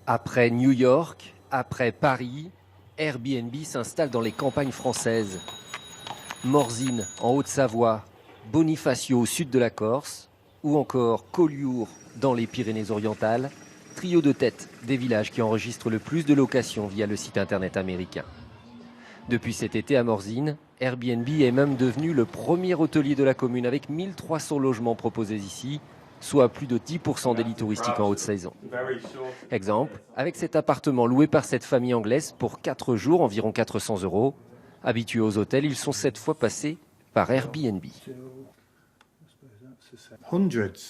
Après New York, après Paris, Airbnb s'installe dans les campagnes françaises. Morzine, en Haute-Savoie, Bonifacio au sud de la Corse, ou encore Collioure dans les Pyrénées-Orientales, trio de tête des villages qui enregistrent le plus de locations via le site internet américain. Depuis cet été à Morzine, Airbnb est même devenu le premier hôtelier de la commune avec 1300 logements proposés ici, soit plus de 10% des lits touristiques en haute saison. Exemple, avec cet appartement loué par cette famille anglaise pour 4 jours, environ 400 €. Habitués aux hôtels, ils sont cette fois passés par Airbnb.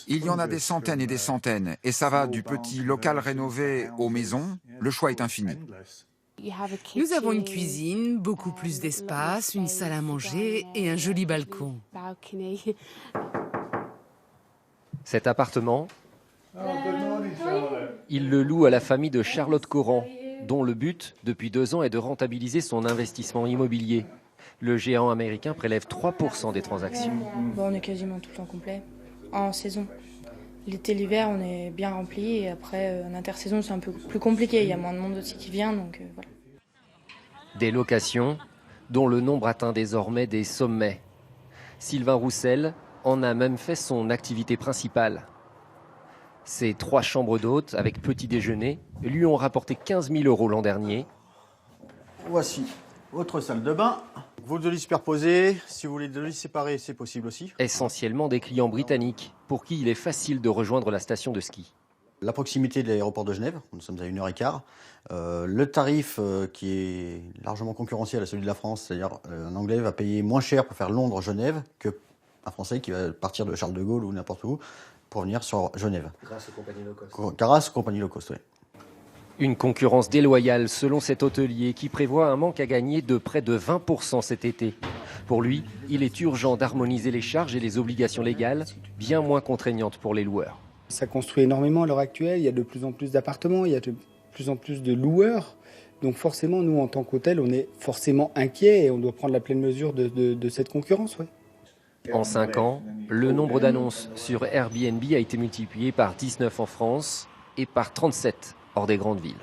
Il y en a des centaines et des centaines, et ça va du petit local rénové aux maisons, le choix est infini. Nous avons une cuisine, beaucoup plus d'espace, une salle à manger et un joli balcon. Cet appartement, il le loue à la famille de Charlotte Coran, dont le but, depuis 2 ans, est de rentabiliser son investissement immobilier. Le géant américain prélève 3% des transactions. Bon, on est quasiment tout le temps complet, en saison. L'été, l'hiver, on est bien rempli, et après, en intersaison, c'est un peu plus compliqué. Il y a moins de monde aussi qui vient, donc voilà. Des locations dont le nombre atteint désormais des sommets. Sylvain Roussel en a même fait son activité principale. Ces 3 chambres d'hôtes avec petit déjeuner lui ont rapporté 15 000 € l'an dernier. Voici votre salle de bain. Vos 2 lits superposés. Si vous voulez 2 lits séparés, c'est possible aussi. Essentiellement des clients britanniques pour qui il est facile de rejoindre la station de ski. La proximité de l'aéroport de Genève, nous sommes à 1h15. Le tarif qui est largement concurrentiel à celui de la France, c'est-à-dire un Anglais va payer moins cher pour faire Londres-Genève qu'un Français qui va partir de Charles de Gaulle ou n'importe où pour venir sur Genève. Grâce aux compagnies low cost. Grâce aux compagnies low cost, oui. Une concurrence déloyale selon cet hôtelier qui prévoit un manque à gagner de près de 20% cet été. Pour lui, il est urgent d'harmoniser les charges et les obligations légales, bien moins contraignantes pour les loueurs. Ça construit énormément à l'heure actuelle, il y a de plus en plus d'appartements, il y a de plus en plus de loueurs. Donc forcément, nous, en tant qu'hôtel, on est forcément inquiets et on doit prendre la pleine mesure de cette concurrence. Ouais. En 5 ans, le nombre d'annonces sur Airbnb a été multiplié par 19 en France et par 37 hors des grandes villes.